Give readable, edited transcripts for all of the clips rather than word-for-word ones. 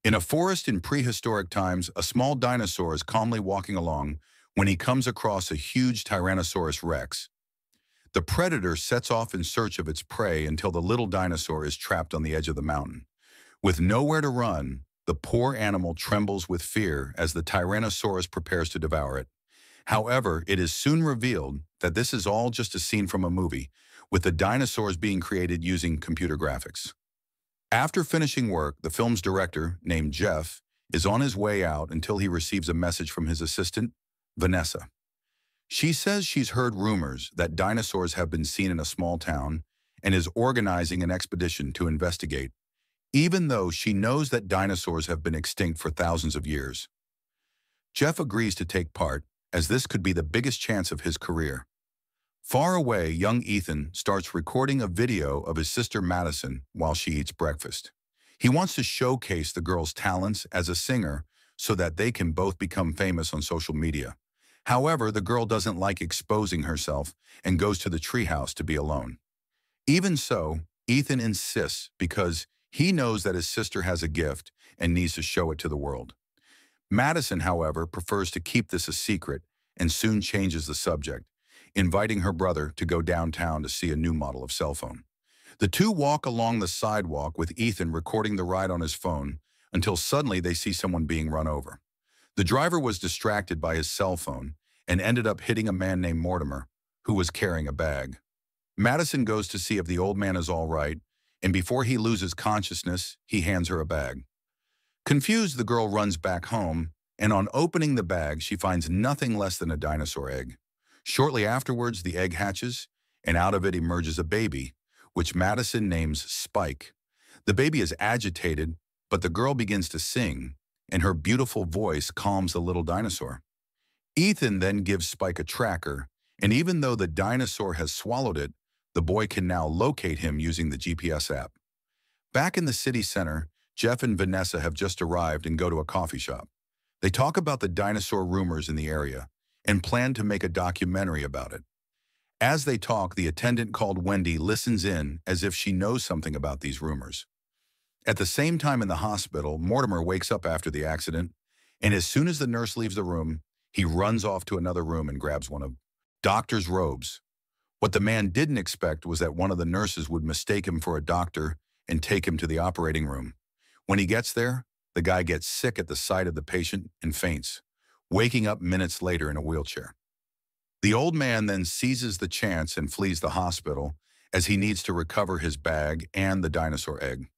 In a forest in prehistoric times, a small dinosaur is calmly walking along when he comes across a huge Tyrannosaurus rex. The predator sets off in search of its prey until the little dinosaur is trapped on the edge of the mountain. With nowhere to run, the poor animal trembles with fear as the Tyrannosaurus prepares to devour it. However, it is soon revealed that this is all just a scene from a movie, with the dinosaurs being created using computer graphics. After finishing work, the film's director, named Jeff, is on his way out until he receives a message from his assistant, Vanessa. She says she's heard rumors that dinosaurs have been seen in a small town and is organizing an expedition to investigate, even though she knows that dinosaurs have been extinct for thousands of years. Jeff agrees to take part, as this could be the biggest chance of his career. Far away, young Ethan starts recording a video of his sister Madison while she eats breakfast. He wants to showcase the girl's talents as a singer so that they can both become famous on social media. However, the girl doesn't like exposing herself and goes to the treehouse to be alone. Even so, Ethan insists because he knows that his sister has a gift and needs to show it to the world. Madison, however, prefers to keep this a secret and soon changes the subject, inviting her brother to go downtown to see a new model of cell phone. The two walk along the sidewalk with Ethan recording the ride on his phone until suddenly they see someone being run over. The driver was distracted by his cell phone and ended up hitting a man named Mortimer, who was carrying a bag. Madison goes to see if the old man is all right, and before he loses consciousness, he hands her a bag. Confused, the girl runs back home, and on opening the bag, she finds nothing less than a dinosaur egg. Shortly afterwards, the egg hatches, and out of it emerges a baby, which Madison names Spike. The baby is agitated, but the girl begins to sing, and her beautiful voice calms the little dinosaur. Ethan then gives Spike a tracker, and even though the dinosaur has swallowed it, the boy can now locate him using the GPS app. Back in the city center, Jeff and Vanessa have just arrived and go to a coffee shop. They talk about the dinosaur rumors in the area and plan to make a documentary about it. As they talk, the attendant called Wendy listens in as if she knows something about these rumors. At the same time in the hospital, Mortimer wakes up after the accident, and as soon as the nurse leaves the room, he runs off to another room and grabs one of doctor's robes. What the man didn't expect was that one of the nurses would mistake him for a doctor and take him to the operating room. When he gets there, the guy gets sick at the sight of the patient and faints, waking up minutes later in a wheelchair. The old man then seizes the chance and flees the hospital as he needs to recover his bag and the dinosaur egg.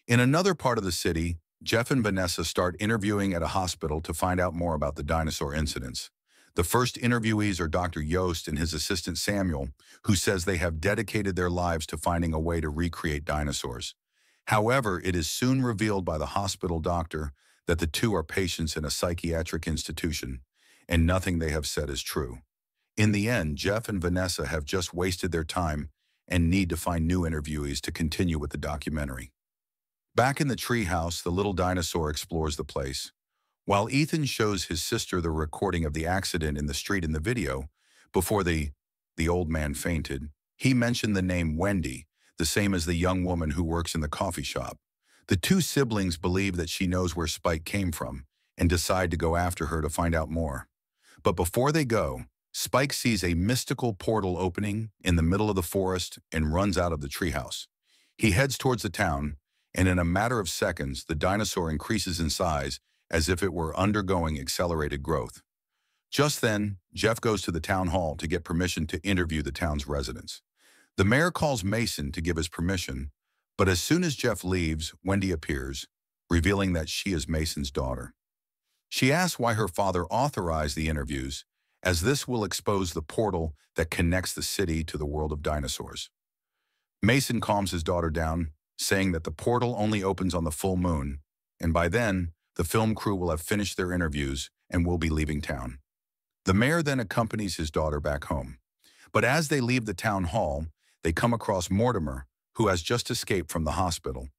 In another part of the city, Jeff and Vanessa start interviewing at a hospital to find out more about the dinosaur incidents. The first interviewees are Dr. Yost and his assistant Samuel, who says they have dedicated their lives to finding a way to recreate dinosaurs. However, it is soon revealed by the hospital doctor that the two are patients in a psychiatric institution, and nothing they have said is true. In the end, Jeff and Vanessa have just wasted their time and need to find new interviewees to continue with the documentary. Back in the treehouse, the little dinosaur explores the place. While Ethan shows his sister the recording of the accident in the street in the video, before the old man fainted, he mentioned the name Wendy, the same as the young woman who works in the coffee shop. The two siblings believe that she knows where Spike came from and decide to go after her to find out more. But before they go, Spike sees a mystical portal opening in the middle of the forest and runs out of the treehouse. He heads towards the town, and in a matter of seconds, the dinosaur increases in size as if it were undergoing accelerated growth. Just then, Jeff goes to the town hall to get permission to interview the town's residents. The mayor calls Mason to give his permission, but as soon as Jeff leaves, Wendy appears, revealing that she is Mason's daughter. She asks why her father authorized the interviews, as this will expose the portal that connects the city to the world of dinosaurs. Mason calms his daughter down, saying that the portal only opens on the full moon, and by then, the film crew will have finished their interviews and will be leaving town. The mayor then accompanies his daughter back home. But as they leave the town hall, they come across Mortimer, who has just escaped from the hospital.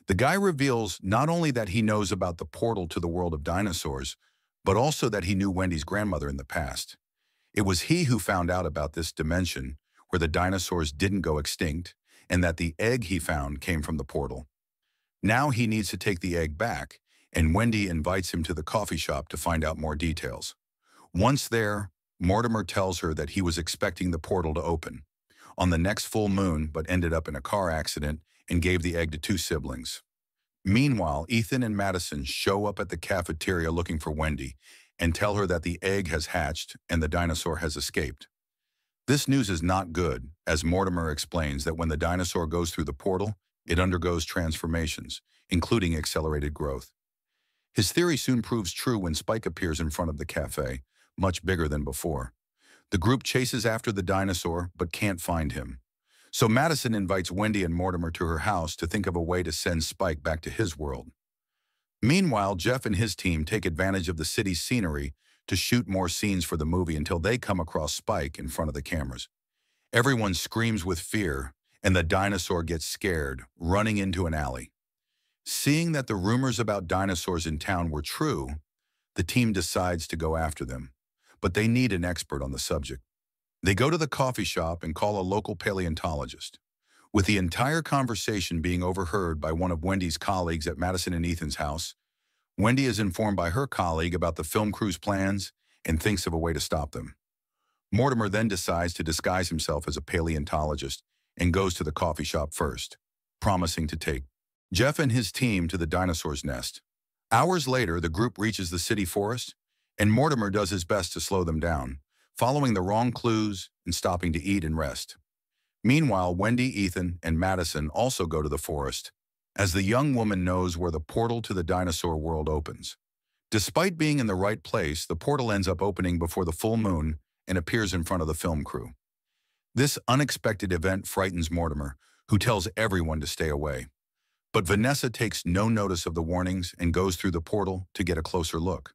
The guy reveals not only that he knows about the portal to the world of dinosaurs, but also that he knew Wendy's grandmother in the past. It was he who found out about this dimension where the dinosaurs didn't go extinct, and that the egg he found came from the portal. Now he needs to take the egg back, and Wendy invites him to the coffee shop to find out more details. Once there, Mortimer tells her that he was expecting the portal to open on the next full moon but ended up in a car accident and gave the egg to two siblings. Meanwhile, Ethan and Madison show up at the cafeteria looking for Wendy and tell her that the egg has hatched and the dinosaur has escaped. This news is not good, as Mortimer explains that when the dinosaur goes through the portal, it undergoes transformations, including accelerated growth. His theory soon proves true when Spike appears in front of the cafe, much bigger than before. The group chases after the dinosaur but can't find him. So Madison invites Wendy and Mortimer to her house to think of a way to send Spike back to his world. Meanwhile, Jeff and his team take advantage of the city's scenery to shoot more scenes for the movie until they come across Spike in front of the cameras. Everyone screams with fear, and the dinosaur gets scared, running into an alley. Seeing that the rumors about dinosaurs in town were true, the team decides to go after them, but they need an expert on the subject. They go to the coffee shop and call a local paleontologist. With the entire conversation being overheard by one of Wendy's colleagues at Madison and Ethan's house, Wendy is informed by her colleague about the film crew's plans and thinks of a way to stop them. Mortimer then decides to disguise himself as a paleontologist and goes to the coffee shop first, promising to take Jeff and his team to the dinosaur's nest. Hours later, the group reaches the city forest, and Mortimer does his best to slow them down, following the wrong clues and stopping to eat and rest. Meanwhile, Wendy, Ethan, and Madison also go to the forest, as the young woman knows where the portal to the dinosaur world opens. Despite being in the right place, the portal ends up opening before the full moon and appears in front of the film crew. This unexpected event frightens Mortimer, who tells everyone to stay away. But Vanessa takes no notice of the warnings and goes through the portal to get a closer look.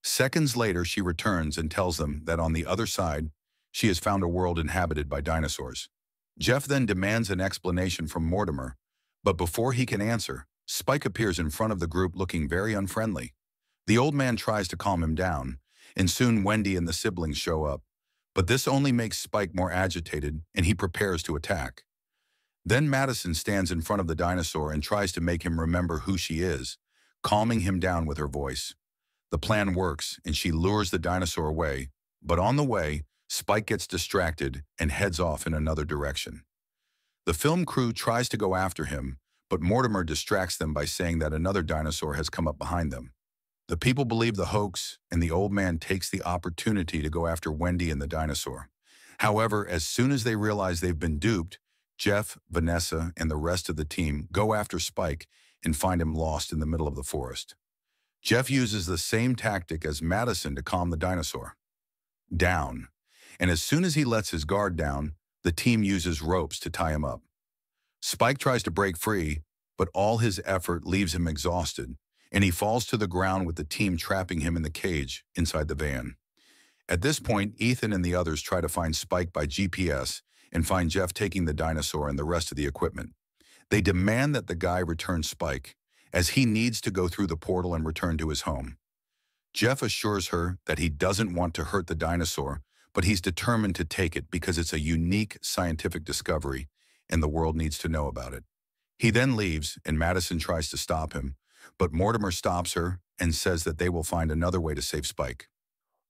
Seconds later, she returns and tells them that on the other side, she has found a world inhabited by dinosaurs. Jeff then demands an explanation from Mortimer, but before he can answer, Spike appears in front of the group looking very unfriendly. The old man tries to calm him down, and soon Wendy and the siblings show up. But this only makes Spike more agitated, and he prepares to attack. Then Madison stands in front of the dinosaur and tries to make him remember who she is, calming him down with her voice. The plan works, and she lures the dinosaur away, but on the way, Spike gets distracted and heads off in another direction. The film crew tries to go after him, but Mortimer distracts them by saying that another dinosaur has come up behind them. The people believe the hoax, and the old man takes the opportunity to go after Wendy and the dinosaur. However, as soon as they realize they've been duped, Jeff, Vanessa, and the rest of the team go after Spike and find him lost in the middle of the forest. Jeff uses the same tactic as Madison to calm the dinosaur down, and as soon as he lets his guard down, the team uses ropes to tie him up. Spike tries to break free, but all his effort leaves him exhausted, and he falls to the ground with the team trapping him in the cage inside the van. At this point, Ethan and the others try to find Spike by GPS and find Jeff taking the dinosaur and the rest of the equipment. They demand that the guy return Spike, as he needs to go through the portal and return to his home. Jeff assures her that he doesn't want to hurt the dinosaur, but he's determined to take it because it's a unique scientific discovery and the world needs to know about it. He then leaves, and Madison tries to stop him, but Mortimer stops her and says that they will find another way to save Spike.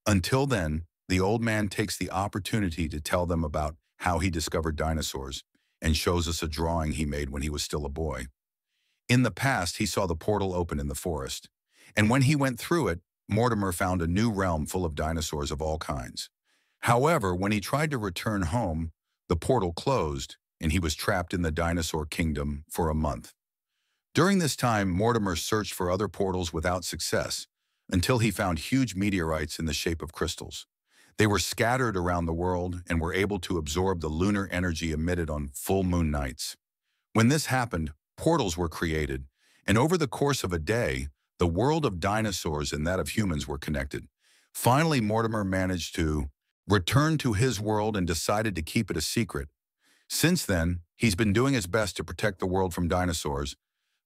Until then, the old man takes the opportunity to tell them about how he discovered dinosaurs and shows us a drawing he made when he was still a boy. In the past, he saw the portal open in the forest, and when he went through it, Mortimer found a new realm full of dinosaurs of all kinds. However, when he tried to return home, the portal closed, and he was trapped in the dinosaur kingdom for a month. During this time, Mortimer searched for other portals without success, until he found huge meteorites in the shape of crystals. They were scattered around the world and were able to absorb the lunar energy emitted on full moon nights. When this happened, portals were created, and over the course of a day, the world of dinosaurs and that of humans were connected. Finally, Mortimer managed to return to his world and decided to keep it a secret. Since then, he's been doing his best to protect the world from dinosaurs,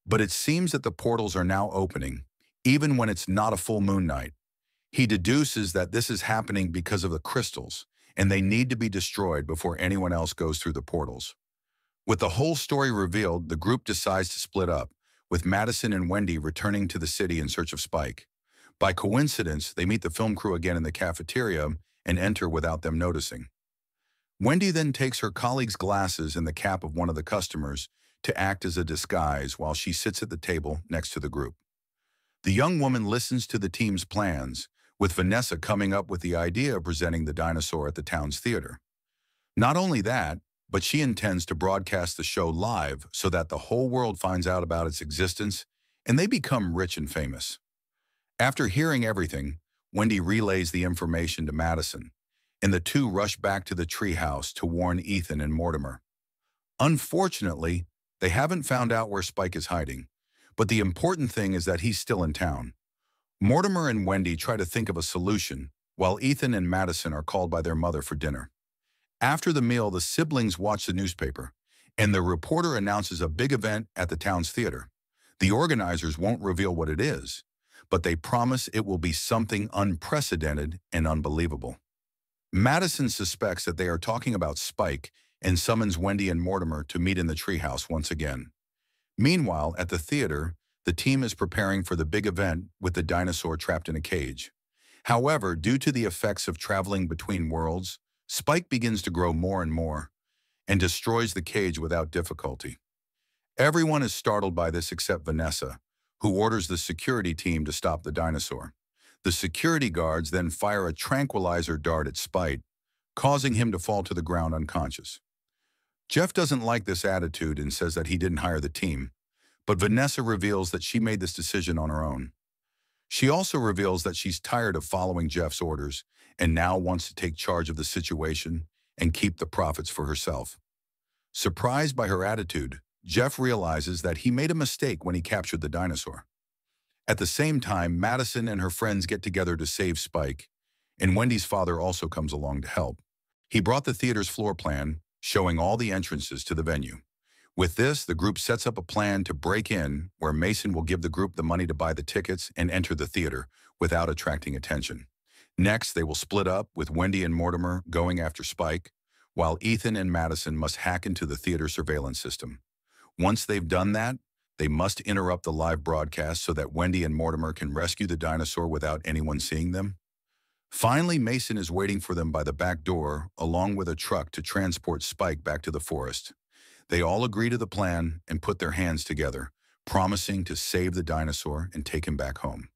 but it seems that the portals are now opening, even when it's not a full moon night. He deduces that this is happening because of the crystals, and they need to be destroyed before anyone else goes through the portals. With the whole story revealed, the group decides to split up, with Madison and Wendy returning to the city in search of Spike. By coincidence, they meet the film crew again in the cafeteria and enter without them noticing. Wendy then takes her colleague's glasses and the cap of one of the customers to act as a disguise while she sits at the table next to the group. The young woman listens to the team's plans, with Vanessa coming up with the idea of presenting the dinosaur at the town's theater. Not only that, but she intends to broadcast the show live so that the whole world finds out about its existence and they become rich and famous. After hearing everything, Wendy relays the information to Madison, and the two rush back to the treehouse to warn Ethan and Mortimer. Unfortunately, they haven't found out where Spike is hiding, but the important thing is that he's still in town. Mortimer and Wendy try to think of a solution, while Ethan and Madison are called by their mother for dinner. After the meal, the siblings watch the newspaper, and the reporter announces a big event at the town's theater. The organizers won't reveal what it is, but they promise it will be something unprecedented and unbelievable. Madison suspects that they are talking about Spike and summons Wendy and Mortimer to meet in the treehouse once again. Meanwhile, at the theater, the team is preparing for the big event with the dinosaur trapped in a cage. However, due to the effects of traveling between worlds, Spike begins to grow more and more and destroys the cage without difficulty. Everyone is startled by this except Vanessa, who orders the security team to stop the dinosaur. The security guards then fire a tranquilizer dart at Spike, causing him to fall to the ground unconscious. Jeff doesn't like this attitude and says that he didn't hire the team, but Vanessa reveals that she made this decision on her own. She also reveals that she's tired of following Jeff's orders and now wants to take charge of the situation and keep the profits for herself. Surprised by her attitude, Jeff realizes that he made a mistake when he captured the dinosaur. At the same time, Madison and her friends get together to save Spike, and Wendy's father also comes along to help. He brought the theater's floor plan, showing all the entrances to the venue. With this, the group sets up a plan to break in, where Mason will give the group the money to buy the tickets and enter the theater without attracting attention. Next, they will split up, with Wendy and Mortimer going after Spike, while Ethan and Madison must hack into the theater surveillance system. Once they've done that, they must interrupt the live broadcast so that Wendy and Mortimer can rescue the dinosaur without anyone seeing them. Finally, Mason is waiting for them by the back door, along with a truck to transport Spike back to the forest. They all agree to the plan and put their hands together, promising to save the dinosaur and take him back home.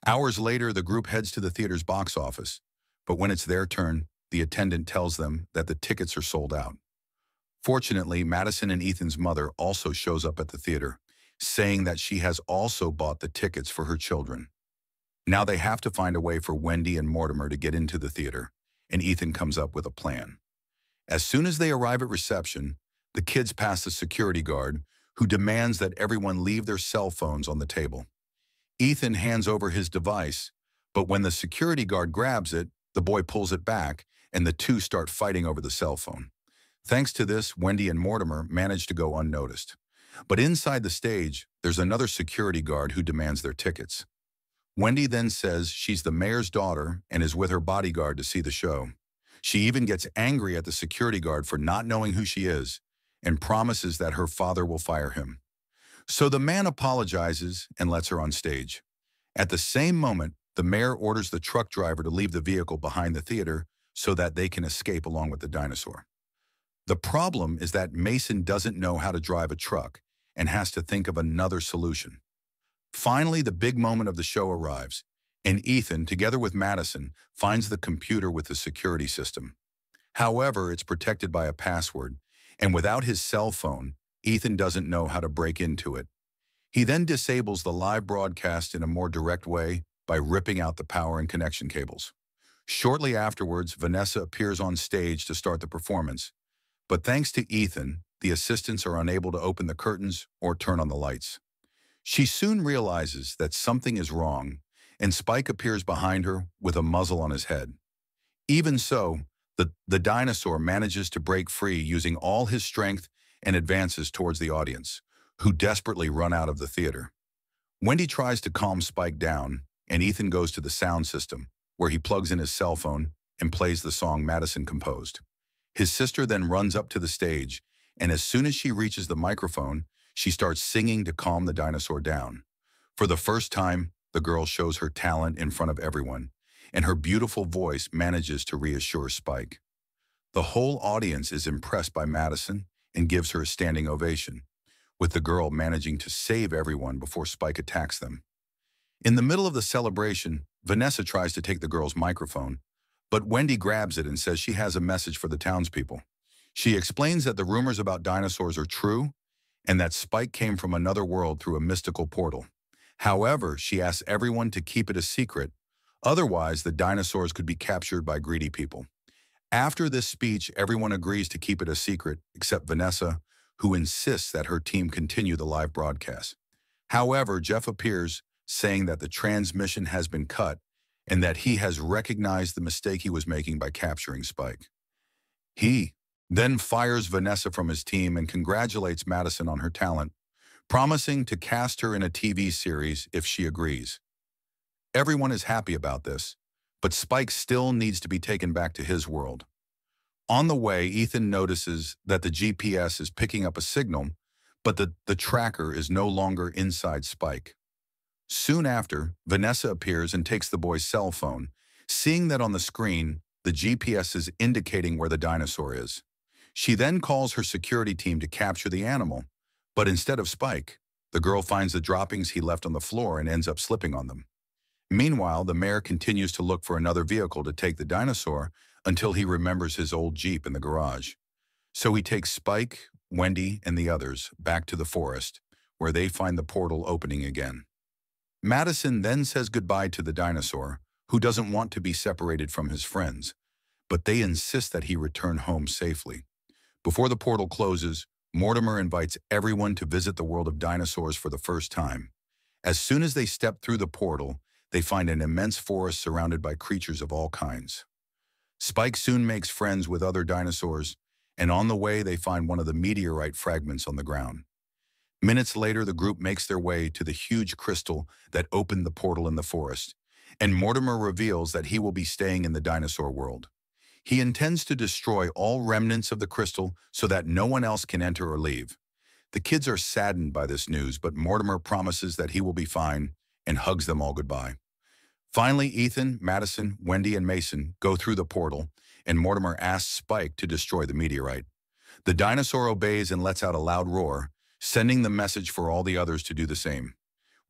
Hours later, the group heads to the theater's box office, but when it's their turn, the attendant tells them that the tickets are sold out. Fortunately, Madison and Ethan's mother also shows up at the theater, saying that she has also bought the tickets for her children. Now they have to find a way for Wendy and Mortimer to get into the theater, and Ethan comes up with a plan. As soon as they arrive at reception, the kids pass the security guard, who demands that everyone leave their cell phones on the table. Ethan hands over his device, but when the security guard grabs it, the boy pulls it back, and the two start fighting over the cell phone. Thanks to this, Wendy and Mortimer manage to go unnoticed. But inside the stage, there's another security guard who demands their tickets. Wendy then says she's the mayor's daughter and is with her bodyguard to see the show. She even gets angry at the security guard for not knowing who she is and promises that her father will fire him. So the man apologizes and lets her on stage. At the same moment, the mayor orders the truck driver to leave the vehicle behind the theater so that they can escape along with the dinosaur. The problem is that Mason doesn't know how to drive a truck and has to think of another solution. Finally, the big moment of the show arrives, and Ethan, together with Madison, finds the computer with the security system. However, it's protected by a password, and without his cell phone, Ethan doesn't know how to break into it. He then disables the live broadcast in a more direct way by ripping out the power and connection cables. Shortly afterwards, Vanessa appears on stage to start the performance, but thanks to Ethan, the assistants are unable to open the curtains or turn on the lights. She soon realizes that something is wrong, and Spike appears behind her with a muzzle on his head. Even so, the dinosaur manages to break free using all his strength and advances towards the audience, who desperately run out of the theater. Wendy tries to calm Spike down, and Ethan goes to the sound system, where he plugs in his cell phone and plays the song Madison composed. His sister then runs up to the stage, and as soon as she reaches the microphone, She starts singing to calm the dinosaur down. For the first time, the girl shows her talent in front of everyone, and her beautiful voice manages to reassure Spike. The whole audience is impressed by Madison and gives her a standing ovation, with the girl managing to save everyone before Spike attacks them. In the middle of the celebration, Vanessa tries to take the girl's microphone, but Wendy grabs it and says she has a message for the townspeople. She explains that the rumors about dinosaurs are true and that Spike came from another world through a mystical portal. However, she asks everyone to keep it a secret, otherwise the dinosaurs could be captured by greedy people. After this speech, everyone agrees to keep it a secret, except Vanessa, who insists that her team continue the live broadcast. However, Jeff appears, saying that the transmission has been cut and that he has recognized the mistake he was making by capturing Spike. He then fires Vanessa from his team and congratulates Madison on her talent, promising to cast her in a TV series if she agrees. Everyone is happy about this, but Spike still needs to be taken back to his world. On the way, Ethan notices that the GPS is picking up a signal, but the tracker is no longer inside Spike. Soon after, Vanessa appears and takes the boy's cell phone, seeing that on the screen, the GPS is indicating where the dinosaur is. She then calls her security team to capture the animal, but instead of Spike, the girl finds the droppings he left on the floor and ends up slipping on them. Meanwhile, the mayor continues to look for another vehicle to take the dinosaur until he remembers his old Jeep in the garage. So he takes Spike, Wendy, and the others back to the forest, where they find the portal opening again. Madison then says goodbye to the dinosaur, who doesn't want to be separated from his friends, but they insist that he return home safely. Before the portal closes, Mortimer invites everyone to visit the world of dinosaurs for the first time. As soon as they step through the portal, they find an immense forest surrounded by creatures of all kinds. Spike soon makes friends with other dinosaurs, and on the way they find one of the meteorite fragments on the ground. Minutes later, the group makes their way to the huge crystal that opened the portal in the forest, and Mortimer reveals that he will be staying in the dinosaur world. He intends to destroy all remnants of the crystal so that no one else can enter or leave. The kids are saddened by this news, but Mortimer promises that he will be fine and hugs them all goodbye. Finally, Ethan, Madison, Wendy, and Mason go through the portal, and Mortimer asks Spike to destroy the meteorite. The dinosaur obeys and lets out a loud roar, sending the message for all the others to do the same.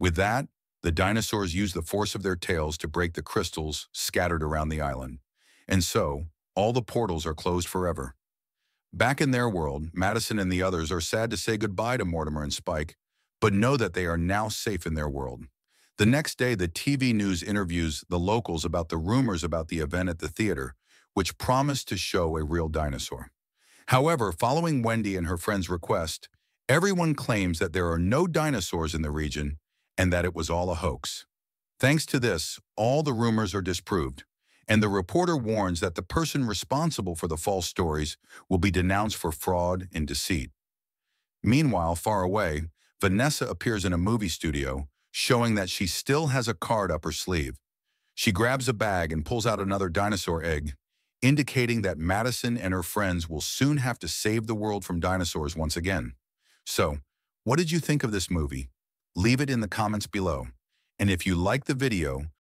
With that, the dinosaurs use the force of their tails to break the crystals scattered around the island. And so, all the portals are closed forever. Back in their world, Madison and the others are sad to say goodbye to Mortimer and Spike, but know that they are now safe in their world. The next day, the TV news interviews the locals about the rumors about the event at the theater, which promised to show a real dinosaur. However, following Wendy and her friend's request, everyone claims that there are no dinosaurs in the region and that it was all a hoax. Thanks to this, all the rumors are disproved, and the reporter warns that the person responsible for the false stories will be denounced for fraud and deceit. Meanwhile, far away, Vanessa appears in a movie studio, showing that she still has a card up her sleeve. She grabs a bag and pulls out another dinosaur egg, indicating that Madison and her friends will soon have to save the world from dinosaurs once again. So, what did you think of this movie? Leave it in the comments below. And if you like the video,